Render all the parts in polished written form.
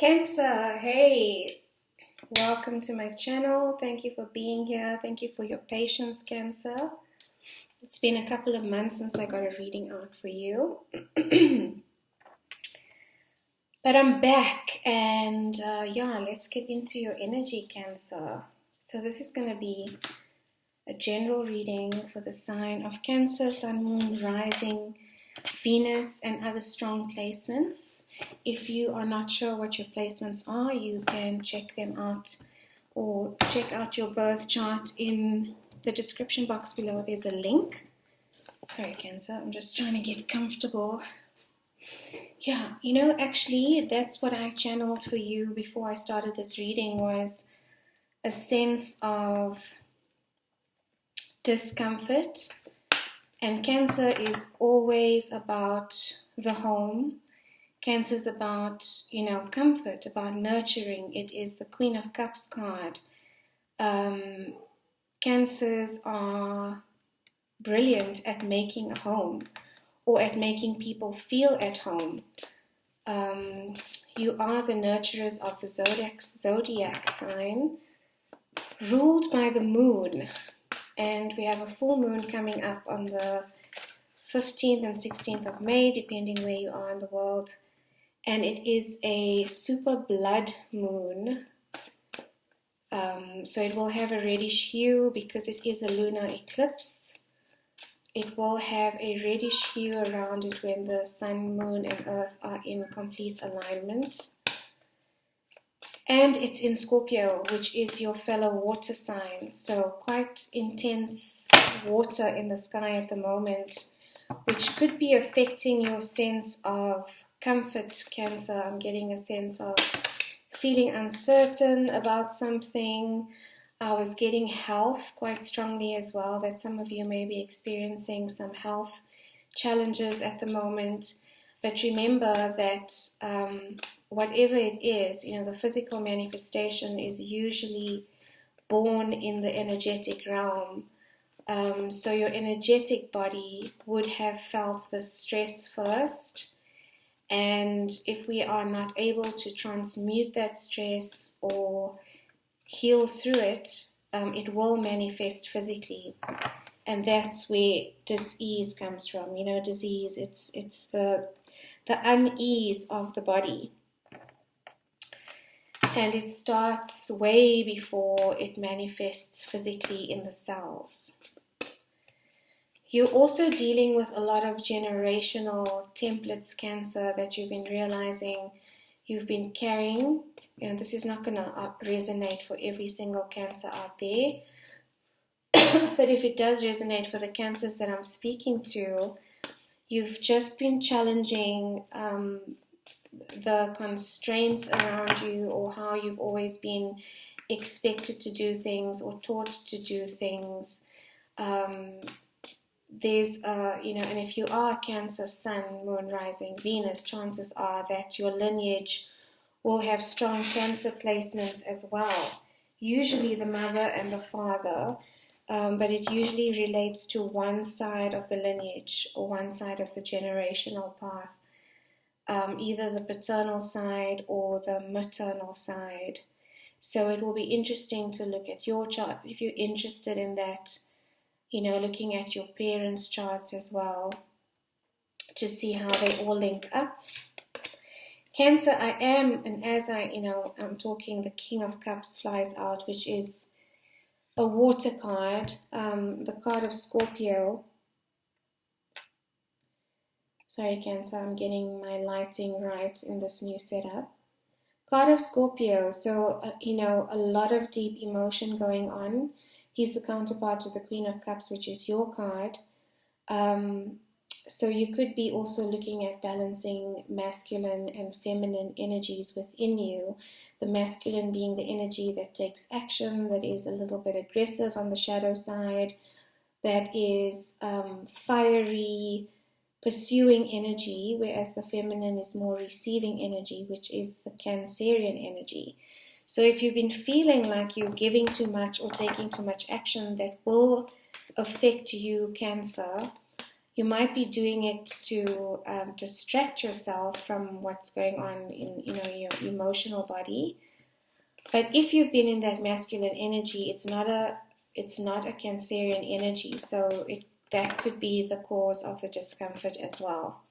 Cancer, hey, welcome to my channel. Thank you for being here. Thank you for your patience, Cancer. It's been a couple of months since I got a reading out for you. But I'm back and let's get into your energy, Cancer. So this is going to be a general reading for the sign of Cancer, Sun, Moon, Rising, Venus, and other strong placements. If you are not sure what your placements are, you can check them out or check out your birth chart in the description box below. There's a link. Sorry, Cancer, I'm just trying to get comfortable. Yeah, actually, that's what I channeled for you before I started this reading, was a sense of discomfort. And Cancer is always about the home. Cancer is about, comfort, about nurturing. It is the Queen of Cups card. Cancers are brilliant at making a home or at making people feel at home. You are the nurturers of the zodiac sign, ruled by the moon. And we have a full moon coming up on the 15th and 16th of May, depending where you are in the world. And it is a super blood moon. So it will have a reddish hue because it is a lunar eclipse. It will have a reddish hue around it when the sun, moon, and earth are in complete alignment. And it's in Scorpio, which is your fellow water sign. So quite intense water in the sky at the moment, which could be affecting your sense of comfort, Cancer. I'm getting a sense of feeling uncertain about something. I was getting health quite strongly as well, that some of you may be experiencing some health challenges at the moment. But remember that whatever it is, the physical manifestation is usually born in the energetic realm. So your energetic body would have felt the stress first. And if we are not able to transmute that stress or heal through it, it will manifest physically. And that's where dis-ease comes from. Disease, it's the unease of the body. And it starts way before it manifests physically in the cells. You're also dealing with a lot of generational templates, Cancer, that you've been realizing you've been carrying. This is not going to resonate for every single Cancer out there. But if it does resonate for the Cancers that I'm speaking to, you've just been challenging the constraints around you, or how you've always been expected to do things or taught to do things. And if you are Cancer, Sun, Moon, Rising, Venus, chances are that your lineage will have strong Cancer placements as well. Usually the mother and the father, but it usually relates to one side of the lineage or one side of the generational path, either the paternal side or the maternal side. So it will be interesting to look at your chart if you're interested in that, looking at your parents' charts as well to see how they all link up. Cancer, I am, and as I'm talking, the King of Cups flies out, which is a water card, the card of Scorpio. Sorry, Cancer, I'm getting my lighting right in this new setup. Card of Scorpio, so, a lot of deep emotion going on. He's the counterpart to the Queen of Cups, which is your card. So you could be also looking at balancing masculine and feminine energies within you. The masculine being the energy that takes action, that is a little bit aggressive on the shadow side, that is fiery, pursuing energy, whereas the feminine is more receiving energy, which is the Cancerian energy. So if you've been feeling like you're giving too much or taking too much action, that will affect you, Cancer. You might be doing it to distract yourself from what's going on in your emotional body. But if you've been in that masculine energy, it's not a Cancerian energy, so that could be the cause of the discomfort as well.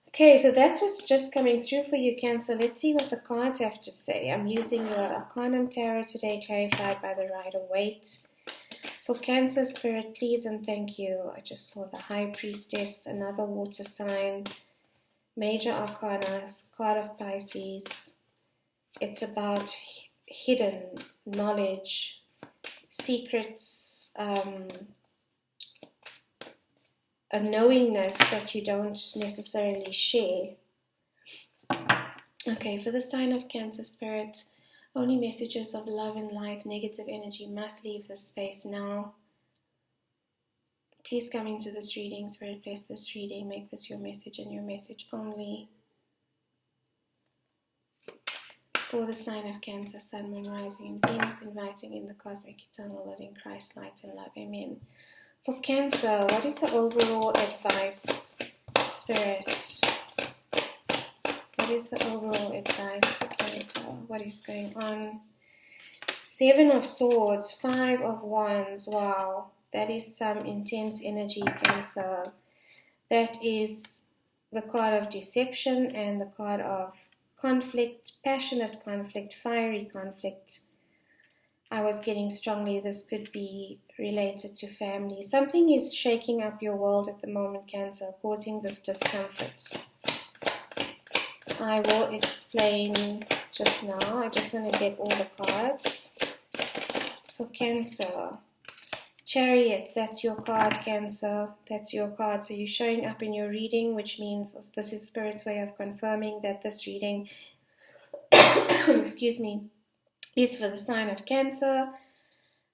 Okay, so that's what's just coming through for you, Cancer. Let's see what the cards have to say. I'm using the Arcanum Tarot today, clarified by the Rider-Waite. For Cancer Spirit, please and thank you. I just saw the High Priestess, another water sign, Major Arcana, card of Pisces. It's about hidden knowledge, secrets, a knowingness that you don't necessarily share. Okay, for the sign of Cancer Spirit, only messages of love and light, negative energy must leave this space now. Please come into this reading, Spirit, bless this reading, make this your message and your message only. For the sign of Cancer, Sun, Moon, Rising, and Venus, inviting in the cosmic, eternal, living Christ, light and love. Amen. For Cancer, what is the overall advice, Spirit? What is the overall advice for Cancer? What is going on? 7 of Swords, 5 of Wands. Wow, that is some intense energy, Cancer. That is the card of deception and the card of conflict, passionate conflict, fiery conflict. I was getting strongly this could be related to family. Something is shaking up your world at the moment, Cancer, causing this discomfort. I will explain just now. I just want to get all the cards. For Cancer, Chariot, that's your card, Cancer. That's your card. So you're showing up in your reading, which means this is Spirit's way of confirming that this reading, excuse me, is for the sign of Cancer.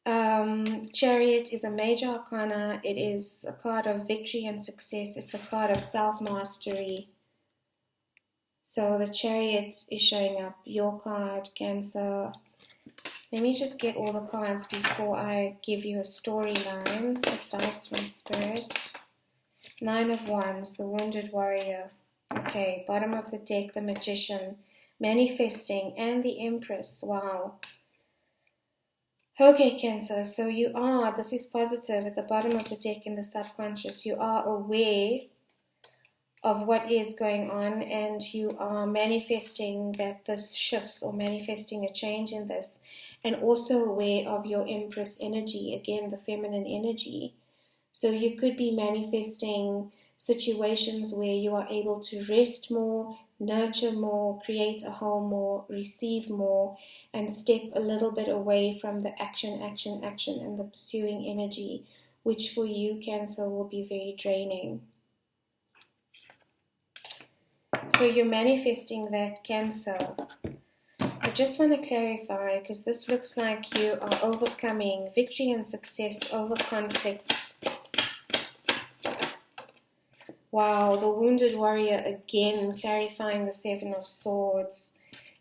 Chariot is a major arcana. It is a card of victory and success. It's a card of self-mastery. So the Chariot is showing up, your card, Cancer. Let me just get all the cards before I give you a storyline, advice from Spirit. 9 of Wands, the Wounded Warrior. Okay, bottom of the deck, the Magician, manifesting, and the Empress. Wow. Okay, Cancer, so you are, this is positive, at the bottom of the deck in the subconscious, you are aware of what is going on, and you are manifesting that this shifts, or manifesting a change in this, and also aware of your Empress energy, again, the feminine energy. So you could be manifesting situations where you are able to rest more, nurture more, create a home more, receive more, and step a little bit away from the action, and the pursuing energy, which for you, Cancer, will be very draining. So you're manifesting that, Cancer. I just want to clarify, because this looks like you are overcoming victory and success over conflict. Wow, the Wounded Warrior again, clarifying the 7 of Swords.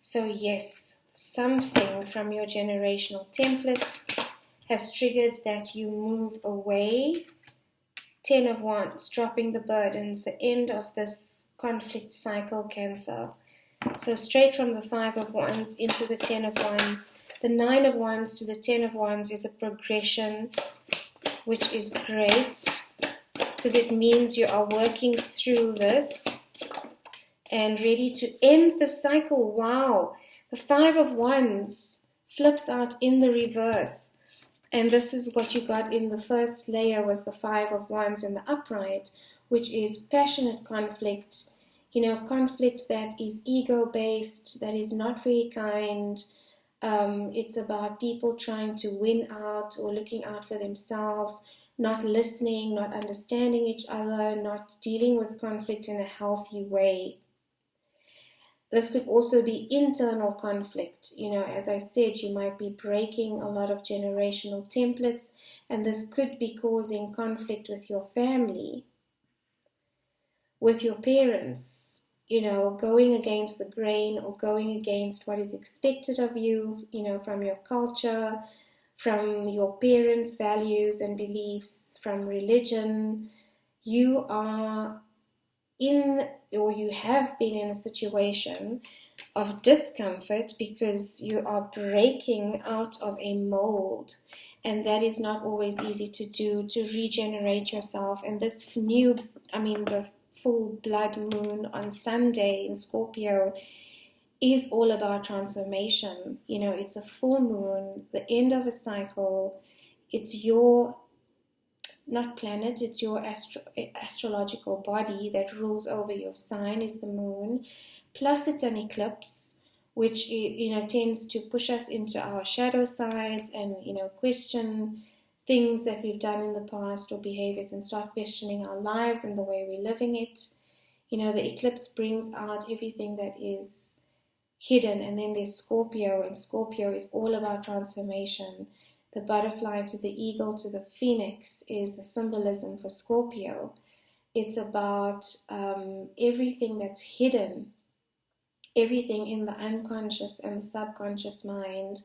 So yes, something from your generational template has triggered that you move away. 10 of Wands, dropping the burdens, the end of this conflict cycle, Cancer. So straight from the 5 of Wands into the 10 of Wands. The 9 of Wands to the 10 of Wands is a progression, which is great, because it means you are working through this and ready to end the cycle. Wow, the 5 of Wands flips out in the reverse. And this is what you got in the first layer, was the 5 of Wands in the upright, which is passionate conflict. Conflict that is ego-based, that is not very kind. It's about people trying to win out or looking out for themselves, not listening, not understanding each other, not dealing with conflict in a healthy way. This could also be internal conflict. As I said, you might be breaking a lot of generational templates, and this could be causing conflict with your family, with your parents, going against the grain or going against what is expected of you, from your culture, from your parents' values and beliefs, from religion. You are in, or you have been in, a situation of discomfort because you are breaking out of a mold, and that is not always easy to do, to regenerate yourself. And this the full blood moon on Sunday in Scorpio is all about transformation. It's a full moon, the end of a cycle. It's your, not planet, it's your astrological body that rules over your sign, is the moon. Plus it's an eclipse, which tends to push us into our shadow sides and question things that we've done in the past or behaviors, and start questioning our lives and the way we're living it. The eclipse brings out everything that is hidden. And then there's Scorpio, and Scorpio is all about transformation. The butterfly to the eagle to the phoenix is the symbolism for Scorpio. It's about everything that's hidden, everything in the unconscious and the subconscious mind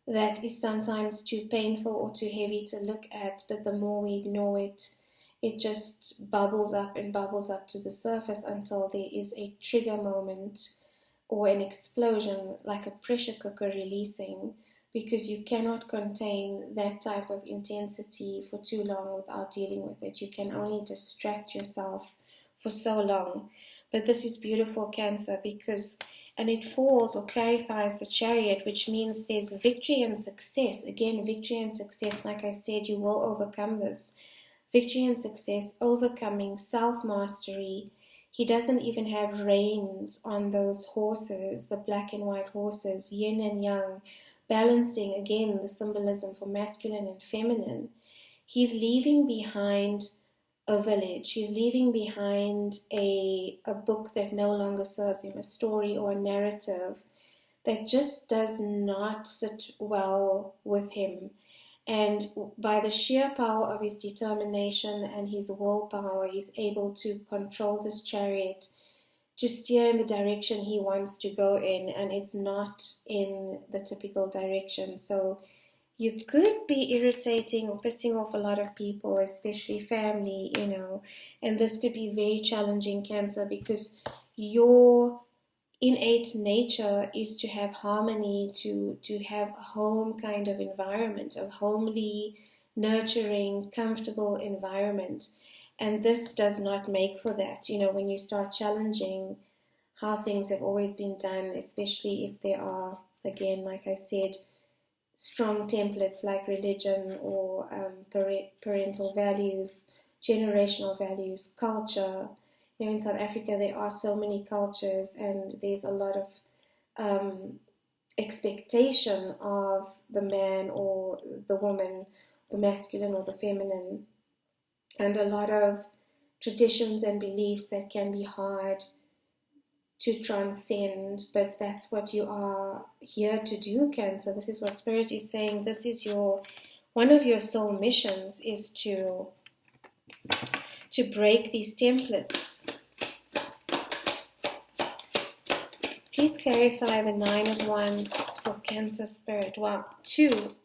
that is sometimes too painful or too heavy to look at, but the more we ignore it, it just bubbles up and bubbles up to the surface until there is a trigger moment or an explosion, like a pressure cooker releasing, because you cannot contain that type of intensity for too long without dealing with it. You can only distract yourself for so long. But this is beautiful, Cancer, and it falls or clarifies the Chariot, which means there's victory and success. Again, victory and success, like I said, you will overcome this. Victory and success, overcoming, self-mastery. He doesn't even have reins on those horses, the black and white horses, yin and yang, balancing, again, the symbolism for masculine and feminine. He's leaving behind a village. He's leaving behind a book that no longer serves him, a story or a narrative that just does not sit well with him. And by the sheer power of his determination and his willpower, he's able to control this chariot to steer in the direction he wants to go in, and it's not in the typical direction. So you could be irritating or pissing off a lot of people, especially family, and this could be very challenging, Cancer, because your innate nature is to have harmony, to have a home kind of environment, a homely, nurturing, comfortable environment. And this does not make for that. When you start challenging how things have always been done, especially if there are, again, like I said, strong templates like religion or parental values, generational values, culture. In South Africa, there are so many cultures, and there's a lot of expectation of the man or the woman, the masculine or the feminine, and a lot of traditions and beliefs that can be hard to transcend. But that's what you are here to do, Cancer. This is what Spirit is saying. This is one of your soul missions, is to break these templates. Please clarify the 9 of Wands for Cancer, Spirit. Wow. 2.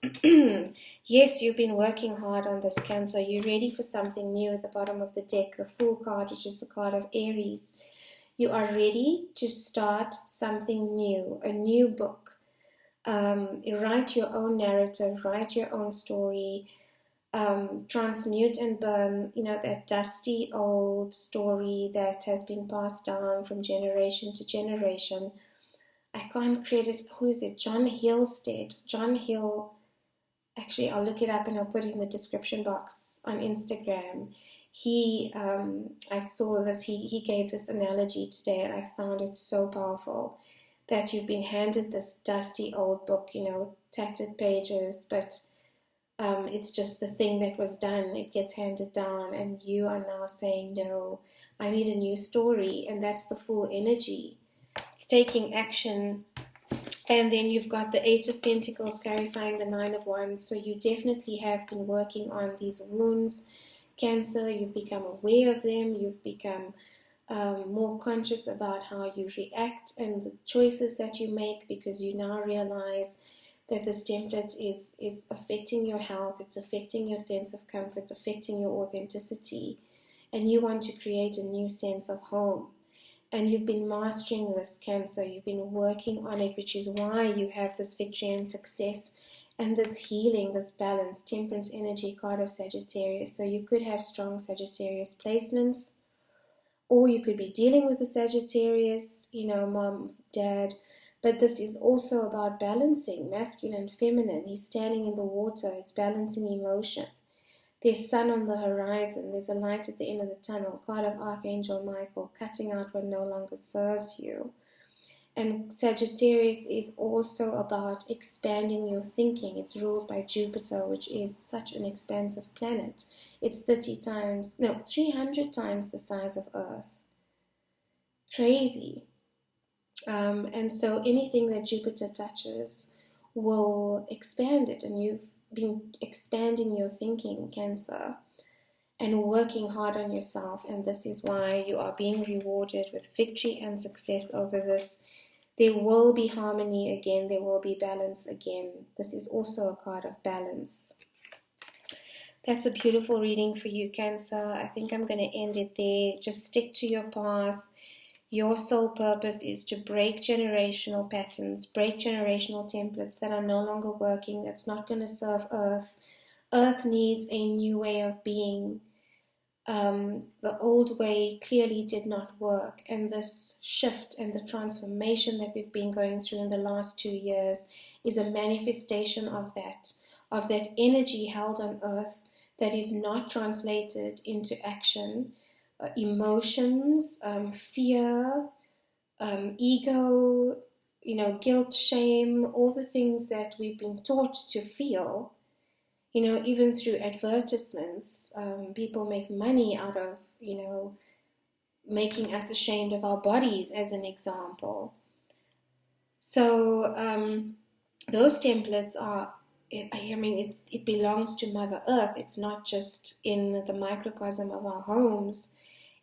Yes, you've been working hard on this, Cancer. You're ready for something new at the bottom of the deck. The Fool card, which is the card of Aries. You are ready to start something new, a new book. Write your own narrative, write your own story. Transmute and burn, that dusty old story that has been passed down from generation to generation. I can't credit, who is it? John Hillstead. John Hill, actually I'll look it up and I'll put it in the description box on Instagram. I saw this, he gave this analogy today, and I found it so powerful, that you've been handed this dusty old book, tattered pages, but it's just the thing that was done. It gets handed down, and you are now saying, no, I need a new story. And that's the Fool energy. It's taking action. And then you've got the 8 of Pentacles clarifying the 9 of Wands. So you definitely have been working on these wounds, Cancer. You've become aware of them. You've become more conscious about how you react and the choices that you make, because you now realize that this template is affecting your health, it's affecting your sense of comfort, it's affecting your authenticity, and you want to create a new sense of home. And you've been mastering this, Cancer. You've been working on it, which is why you have this victory and success and this healing, this balance, temperance energy card of Sagittarius. So you could have strong Sagittarius placements, or you could be dealing with the Sagittarius, mom, dad. But this is also about balancing masculine, feminine. He's standing in the water. It's balancing emotion. There's sun on the horizon. There's a light at the end of the tunnel. Card of Archangel Michael, cutting out what no longer serves you. And Sagittarius is also about expanding your thinking. It's ruled by Jupiter, which is such an expansive planet. It's 300 times the size of Earth. Crazy. And so anything that Jupiter touches will expand it. And you've been expanding your thinking, Cancer, and working hard on yourself. And this is why you are being rewarded with victory and success over this. There will be harmony again. There will be balance again. This is also a card of balance. That's a beautiful reading for you, Cancer. I think I'm going to end it there. Just stick to your path. Your soul purpose is to break generational patterns, break generational templates that are no longer working, that's not going to serve Earth. Earth needs a new way of being. The old way clearly did not work, and this shift and the transformation that we've been going through in the last 2 years is a manifestation of that energy held on Earth that is not translated into action. Emotions, fear, ego, guilt, shame, all the things that we've been taught to feel, even through advertisements. People make money out of, making us ashamed of our bodies, as an example. So those templates are, it belongs to Mother Earth. It's not just in the microcosm of our homes.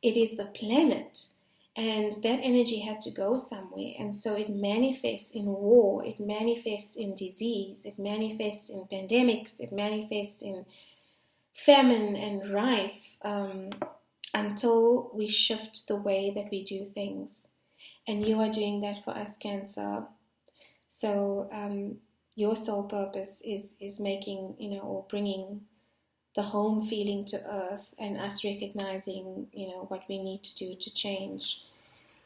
It is the planet, and that energy had to go somewhere, and so it manifests in war, it manifests in disease, it manifests in pandemics, it manifests in famine and rife, until we shift the way that we do things. And you are doing that for us, Cancer. So your soul purpose is making, or bringing the home feeling to Earth, and us recognizing, what we need to do to change.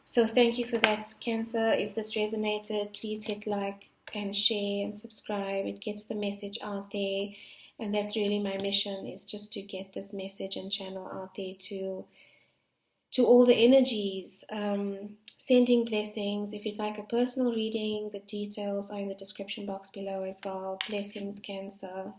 So thank you for that, Cancer. If this resonated, please hit like and share and subscribe. It gets the message out there, and that's really my mission, is just to get this message and channel out there to all the energies. Sending blessings. If you'd like a personal reading, the details are in the description box below as well. Blessings, Cancer.